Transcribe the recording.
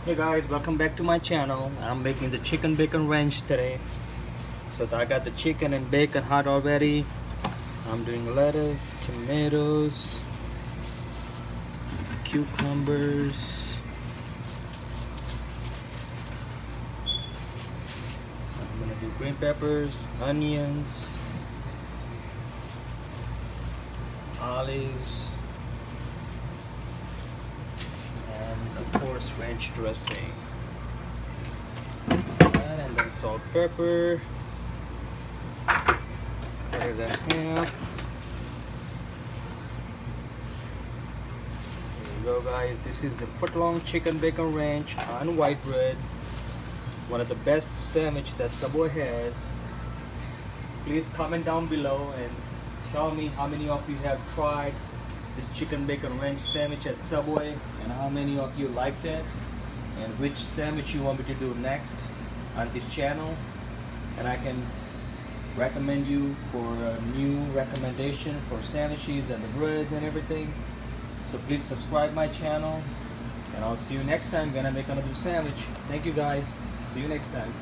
Hey guys, welcome back to my channel. I'm making the chicken bacon ranch today. So I got the chicken and bacon hot already. I'm doing lettuce, tomatoes, cucumbers. I'm gonna do green peppers, onions, olives, and of course ranch dressing. And then salt, pepper. Cut it in half. There you go, guys. This is the foot-long chicken bacon ranch on white bread. One of the best sandwich that Subway has. Please comment down below and tell me how many of you have tried this chicken bacon ranch sandwich at Subway and how many of you liked it and which sandwich you want me to do next on this channel, and I can recommend you for a new recommendation for sandwiches and the breads and everything. So please subscribe my channel, and I'll see you next time when I make another sandwich. Thank you guys. See you next time.